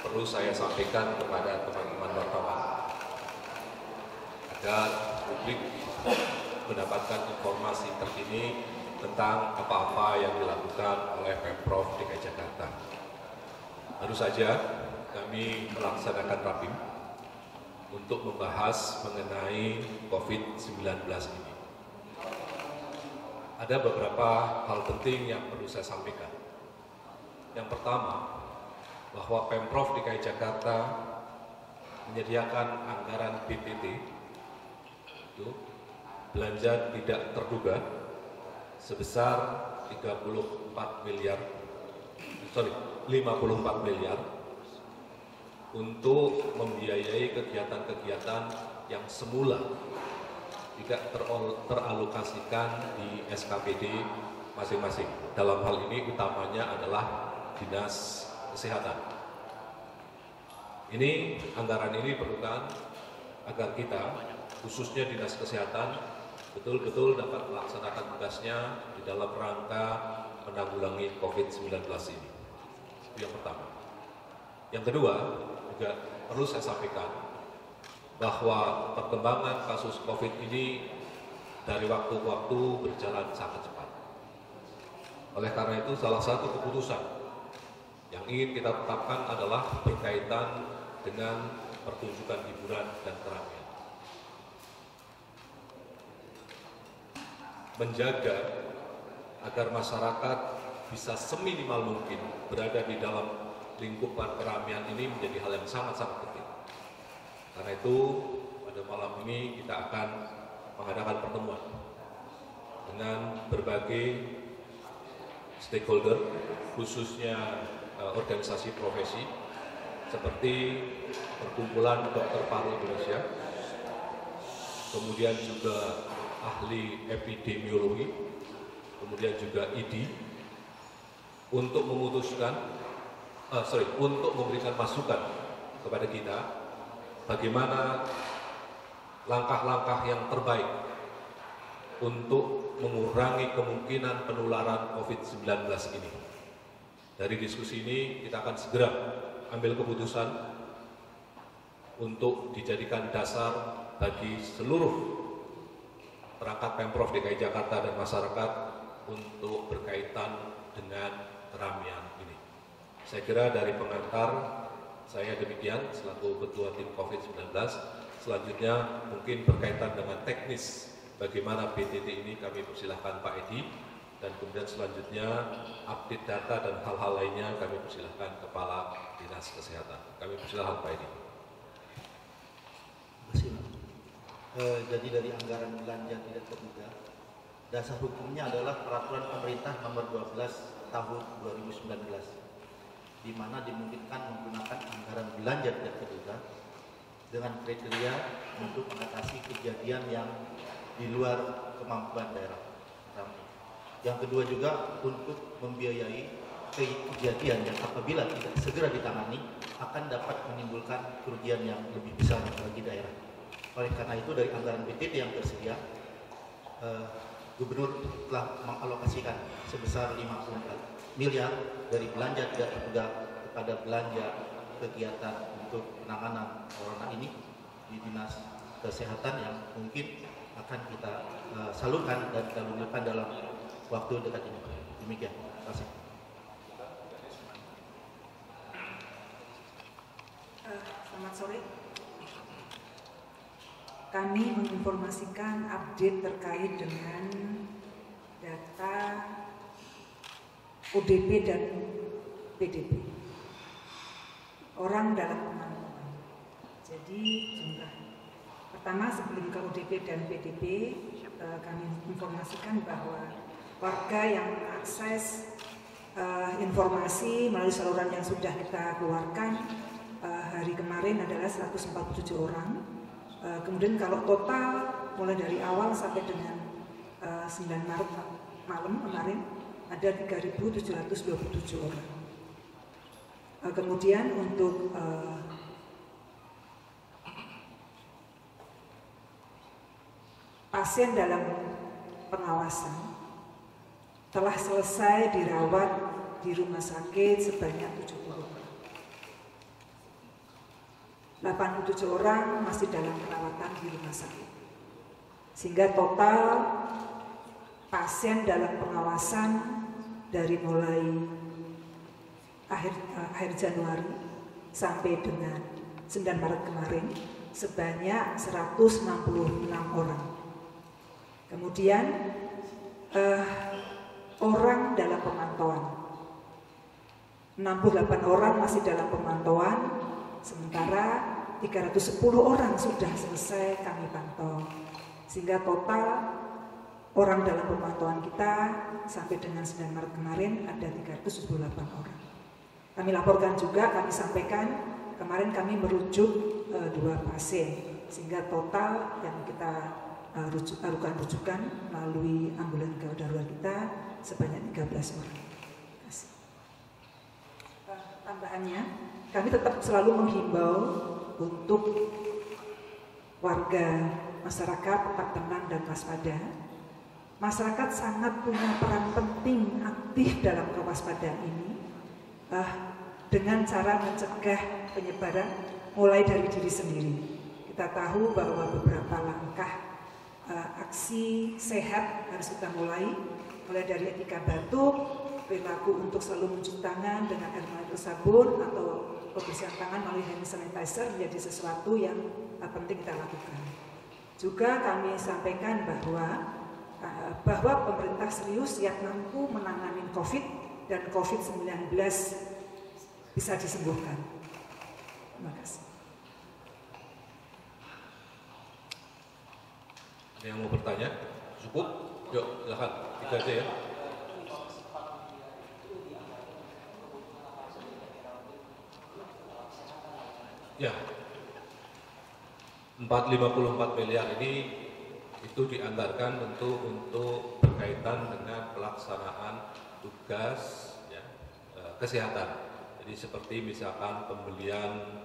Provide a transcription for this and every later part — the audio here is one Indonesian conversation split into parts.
perlu saya sampaikan kepada teman-teman wartawan agar publik mendapatkan informasi terkini tentang apa-apa yang dilakukan oleh Pemprov DKI Jakarta. Baru saja kami melaksanakan rapim untuk membahas mengenai COVID-19 ini. Ada beberapa hal penting yang perlu saya sampaikan. Yang pertama, bahwa Pemprov DKI Jakarta menyediakan anggaran BPT, itu belanja tidak terduga sebesar 54 miliar untuk membiayai kegiatan-kegiatan yang semula tidak teralokasikan di SKPD masing-masing. Dalam hal ini utamanya adalah Dinas Kesehatan. Ini anggaran ini diperlukan agar kita, khususnya Dinas Kesehatan, betul-betul dapat melaksanakan tugasnya di dalam rangka menanggulangi COVID-19 ini. Itu yang pertama. Yang kedua, juga perlu saya sampaikan bahwa perkembangan kasus COVID ini dari waktu ke waktu berjalan sangat cepat. Oleh karena itu, salah satu keputusan yang ingin kita tetapkan adalah berkaitan dengan pertunjukan hiburan dan keramaian. Menjaga agar masyarakat bisa seminimal mungkin berada di dalam lingkupan keramaian ini menjadi hal yang sangat-sangat penting. Karena itu, pada malam ini kita akan mengadakan pertemuan dengan berbagai stakeholder, khususnya organisasi profesi seperti Perkumpulan Dokter Paru Indonesia, kemudian juga ahli epidemiologi, kemudian juga ID, untuk untuk memberikan masukan kepada kita bagaimana langkah-langkah yang terbaik untuk mengurangi kemungkinan penularan COVID-19 ini. Dari diskusi ini kita akan segera ambil keputusan untuk dijadikan dasar bagi seluruh perangkat Pemprov DKI Jakarta dan masyarakat untuk berkaitan dengan keramaian ini. Saya kira dari pengantar saya demikian selaku Ketua Tim COVID-19. Selanjutnya mungkin berkaitan dengan teknis bagaimana BTT ini kami persilahkan Pak Edi. Dan kemudian selanjutnya update data dan hal-hal lainnya kami persilahkan Kepala Dinas Kesehatan. Kami persilahkan Pak Edi. Terima kasih, Pak. Jadi dari anggaran belanja tidak terduga, dasar hukumnya adalah Peraturan Pemerintah Nomor 12 Tahun 2019, di mana dimungkinkan menggunakan anggaran belanja tidak terduga dengan kriteria untuk mengatasi kejadian yang di luar kemampuan daerah. Yang kedua juga untuk membiayai kejadian yang apabila tidak segera ditangani akan dapat menimbulkan kerugian yang lebih besar bagi daerah. Oleh karena itu dari anggaran BPT yang tersedia, Gubernur telah mengalokasikan sebesar 54 miliar dari belanja tidak terduga kepada belanja kegiatan untuk penanganan corona ini di Dinas Kesehatan yang mungkin akan kita salurkan dan kita luncurkan dalam waktu dekat ini. Demikian. Terima kasih. Selamat sore. Kami menginformasikan update terkait dengan data ODP dan PDP. Orang dalam pemantauan. Jadi jumlah pertama sebelum ke ODP dan PDP, kami informasikan bahwa warga yang mengakses informasi melalui saluran yang sudah kita keluarkan hari kemarin adalah 147 orang. Kemudian kalau total mulai dari awal sampai dengan 9 Maret malam kemarin ada 3.727 orang. Kemudian untuk pasien dalam pengawasan telah selesai dirawat di rumah sakit sebanyak 70 orang. 87 orang masih dalam perawatan di rumah sakit. Sehingga total pasien dalam pengawasan dari mulai akhir Januari sampai dengan 9 Maret kemarin sebanyak 166 orang. Kemudian orang dalam pemantauan, 68 orang masih dalam pemantauan, sementara 310 orang sudah selesai kami pantau. Sehingga total orang dalam pemantauan kita sampai dengan 9 Maret kemarin ada 378 orang. Kami laporkan juga, kami sampaikan, kemarin kami merujuk 2 pasien, sehingga total yang kita lakukan rujukan melalui ambulan gawat darurat kita sebanyak 13 orang. Tambahannya, kami tetap selalu menghimbau untuk warga masyarakat tetap tenang dan waspada. Masyarakat sangat punya peran penting aktif dalam kewaspadaan ini dengan cara mencegah penyebaran mulai dari diri sendiri. Kita tahu bahwa beberapa langkah aksi sehat harus kita mulai dari etika batuk, perilaku untuk selalu mencuci tangan dengan air mengalir sabun atau pembersihan tangan melalui hand sanitizer menjadi sesuatu yang penting kita lakukan. Juga kami sampaikan bahwa pemerintah serius siap mampu menangani COVID dan COVID-19 bisa disembuhkan. Terima kasih. Ada yang mau bertanya? Cukup? Yuk, silakan. 3 aja ya. Ya, 454 miliar ini itu dianggarkan tentu untuk berkaitan dengan pelaksanaan tugas ya, kesehatan. Jadi seperti misalkan pembelian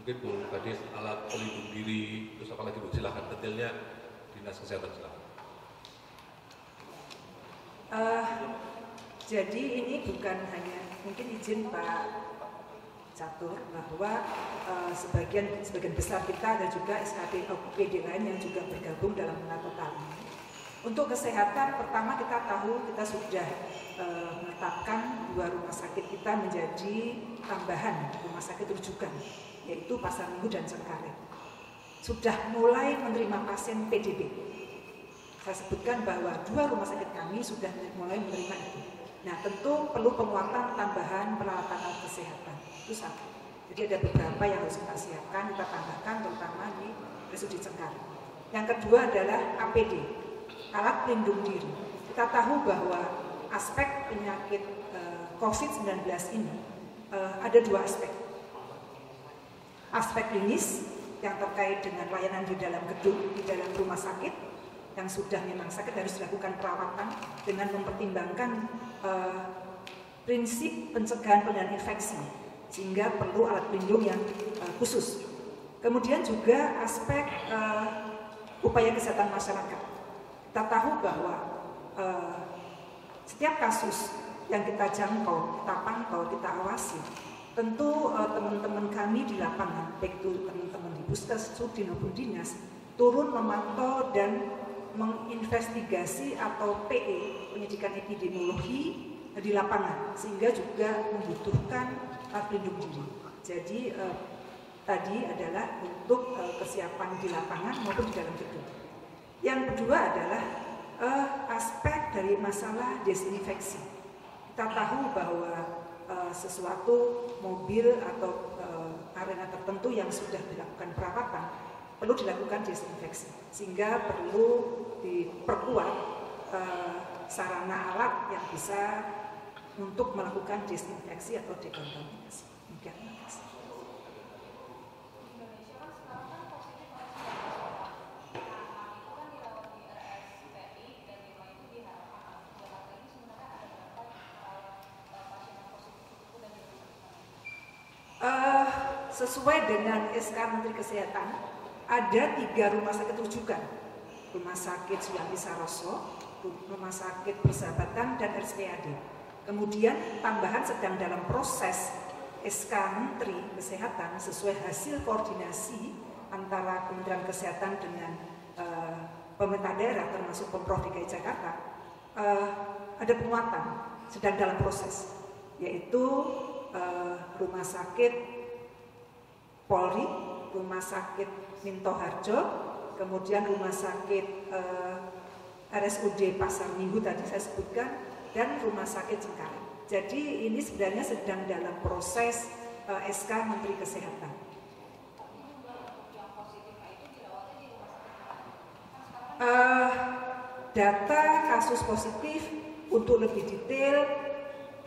mungkin Bu Kadis alat pelindung diri, terus apa lagi Bu? Silahkan detailnya Dinas Kesehatan silahkan. Jadi ini bukan hanya mungkin izin Pak Catur bahwa sebagian besar kita ada juga SKD OPD lain yang juga bergabung dalam menata ini. Untuk kesehatan pertama kita tahu kita sudah menetapkan 2 rumah sakit kita menjadi tambahan rumah sakit rujukan, yaitu Pasar Minggu dan Cengkareng. Sudah mulai menerima pasien PDB. Saya sebutkan bahwa 2 rumah sakit kami sudah mulai menerima itu. Nah, tentu perlu penguatan tambahan peralatan alat kesehatan. Itu satu. Jadi ada beberapa yang harus kita siapkan, kita tambahkan terutama di RSUD Cengkareng. Yang kedua adalah APD, alat pelindung diri. Kita tahu bahwa aspek penyakit COVID-19 ini ada 2 aspek. Aspek klinis yang terkait dengan layanan di dalam gedung, di dalam rumah sakit yang sudah memang sakit harus dilakukan perawatan dengan mempertimbangkan prinsip pencegahan pengendalian infeksi, sehingga perlu alat pelindung yang khusus. Kemudian juga aspek upaya kesehatan masyarakat. Kita tahu bahwa setiap kasus yang kita jangkau, kita pantau, kita awasi, tentu teman-teman kami di lapangan, baik itu teman-teman di Puskes, Sudin maupun Dinas, turun memantau dan menginvestigasi atau PE, penyidikan epidemiologi di lapangan, sehingga juga membutuhkan pelindung diri. Jadi tadi adalah untuk kesiapan di lapangan maupun di dalam gedung. Yang kedua adalah aspek dari masalah desinfeksi. Kita tahu bahwa sesuatu mobil atau arena tertentu yang sudah dilakukan perawatan perlu dilakukan desinfeksi, sehingga perlu diperkuat sarana alat yang bisa untuk melakukan desinfeksi atau dekontaminasi. Sesuai dengan SK Menteri Kesehatan, ada 3 rumah sakit rujukan, Rumah Sakit Sulianti Saroso, Rumah Sakit Persahabatan, dan RSPAD. Kemudian tambahan sedang dalam proses SK Menteri Kesehatan sesuai hasil koordinasi antara Kementerian Kesehatan dengan pemerintah daerah termasuk Pemprov DKI Jakarta, ada penguatan sedang dalam proses, yaitu Rumah Sakit Polri, Rumah Sakit Minto Harjo, kemudian Rumah Sakit RSUD Pasar Minggu tadi saya sebutkan, dan Rumah Sakit Cengkareng. Jadi ini sebenarnya sedang dalam proses SK Menteri Kesehatan. Data kasus positif untuk lebih detail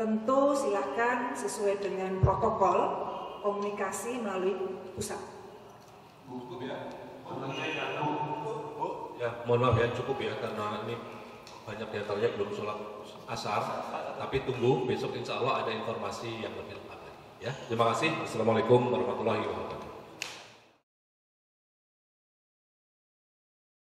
tentu silakan sesuai dengan protokol komunikasi melalui pusat. Ya, mohon maaf ya, cukup ya, karena ini banyak diantaranya belum sholat asar, tapi tunggu besok insya Allah ada informasi yang lebih lengkap lagi. Ya, terima kasih. Assalamualaikum warahmatullahi wabarakatuh.